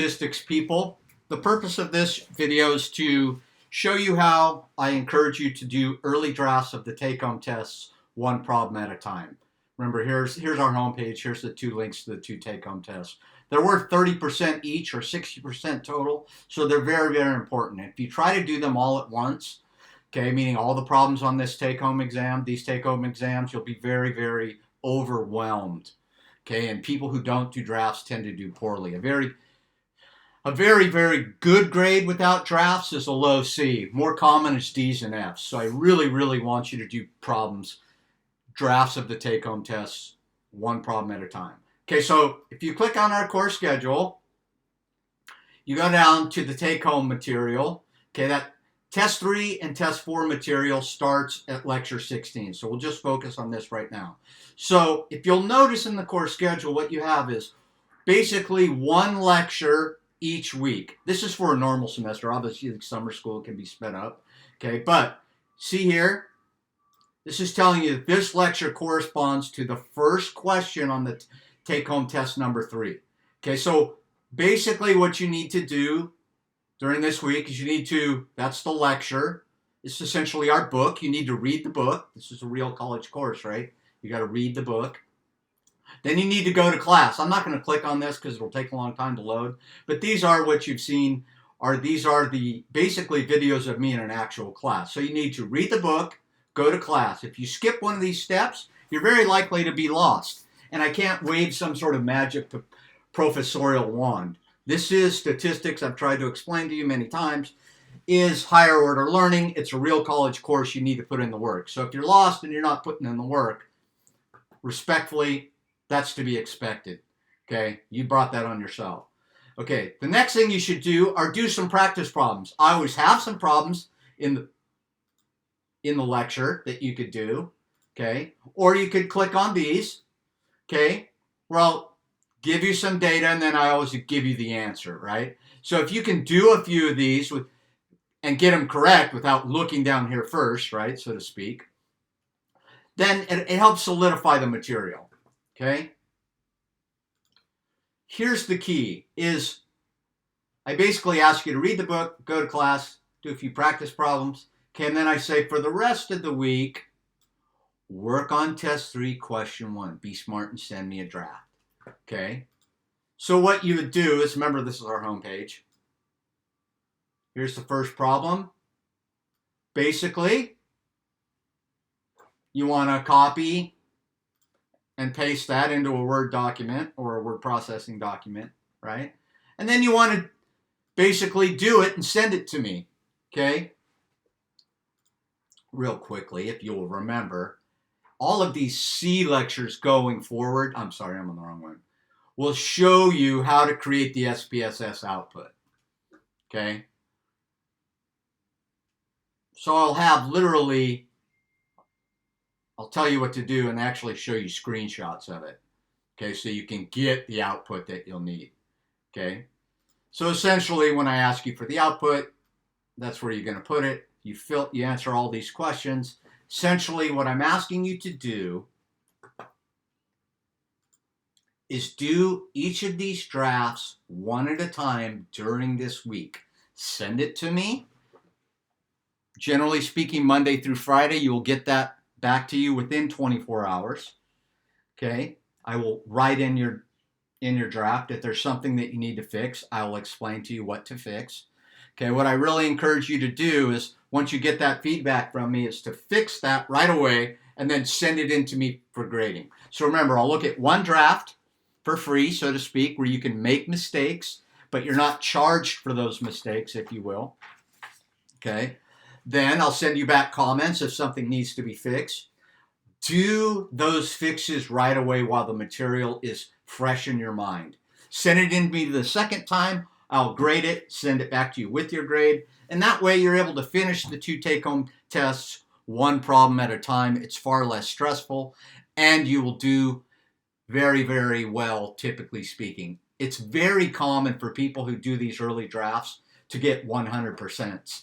Statistics people. The purpose of this video is to show you how I encourage you to do early drafts of the take-home tests one problem at a time. Remember, here's our homepage. Here's the two links to the two take-home tests. They're worth 30% each or 60% total, so they're very, very important. If you try to do them all at once, okay, meaning all the problems on this take-home exam, these take-home exams, you'll be very, very overwhelmed. Okay, and people who don't do drafts tend to do poorly. A very, very good grade without drafts is a low C. More common is D's and F's. So I really, really want you to do drafts of the take-home tests, one problem at a time. Okay, so if you click on our course schedule, you go down to the take-home material. Okay, that Test 3 and Test 4 material starts at Lecture 16. So we'll just focus on this right now. So if you'll notice in the course schedule, what you have is basically one lecture each week. This is for a normal semester. Obviously, the summer school can be sped up. Okay, but see here, this is telling you that this lecture corresponds to the first question on the take-home test number 3. Okay, so basically what you need to do during this week is that's the lecture. It's essentially our book. You need to read the book. This is a real college course, right? You got to read the book. Then you need to go to class. I'm not going to click on this because it'll take a long time to load. But these are what you've seen. These are the basically videos of me in an actual class. So you need to read the book, go to class. If you skip one of these steps, you're very likely to be lost. And I can't wave some sort of magic professorial wand. This is statistics. I've tried to explain to you many times. Is higher order learning. It's a real college course. You need to put in the work. So if you're lost and you're not putting in the work, respectfully, that's to be expected. Okay, you brought that on yourself. Okay, the next thing you should do are do some practice problems. I always have some problems in the lecture that you could do. Okay, or you could click on these. Okay, well, give you some data and then I always give you the answer, right? So if you can do a few of these and get them correct without looking down here first, right, so to speak, then it helps solidify the material. Okay? Here's the key, is I basically ask you to read the book, go to class, do a few practice problems, okay, and then I say for the rest of the week, work on test 3, question 1. Be smart and send me a draft. Okay? So what you would do is, remember this is our homepage. Here's the first problem. Basically, you want to copy and paste that into a Word document or a word processing document, right? And then you want to basically do it and send it to me, okay? Real quickly, if you'll remember, all of these C lectures going forward, I'm sorry, I'm on the wrong one, will show you how to create the SPSS output, okay? So I'll have literally, I'll tell you what to do and actually show you screenshots of it. Okay, so you can get the output that you'll need. Okay, so essentially when I ask you for the output, that's where you're going to put it. You answer all these questions. Essentially what I'm asking you to do is do each of these drafts one at a time during this week. Send it to me. Generally speaking, Monday through Friday, you will get that back to you within 24 hours. Okay, I will write in your draft. If there's something that you need to fix, I will explain to you what to fix. Okay, what I really encourage you to do is once you get that feedback from me is to fix that right away and then send it in to me for grading. So remember, I'll look at one draft for free, so to speak, where you can make mistakes, but you're not charged for those mistakes, if you will. Okay. Then I'll send you back comments if something needs to be fixed. Do those fixes right away while the material is fresh in your mind. Send it in to me the second time. I'll grade it, send it back to you with your grade. And that way you're able to finish the 2 take-home tests one problem at a time. It's far less stressful and you will do very, very well, typically speaking. It's very common for people who do these early drafts to get 100%.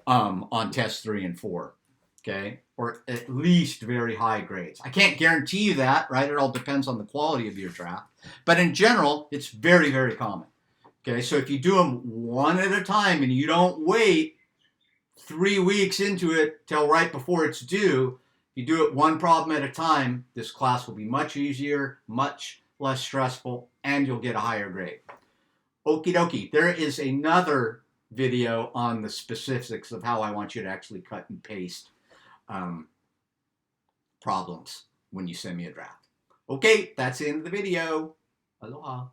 On test 3 and 4, okay? Or at least very high grades. I can't guarantee you that, right? It all depends on the quality of your draft. But in general, it's very, very common, Okay, so if you do them one at a time and you don't wait 3 weeks into it till right before it's due, if you do it one problem at a time, this class will be much easier, much less stressful, and you'll get a higher grade. Okie dokie, there is another video on the specifics of how I want you to actually cut and paste problems when you send me a draft. Okay, that's the end of the video. Aloha.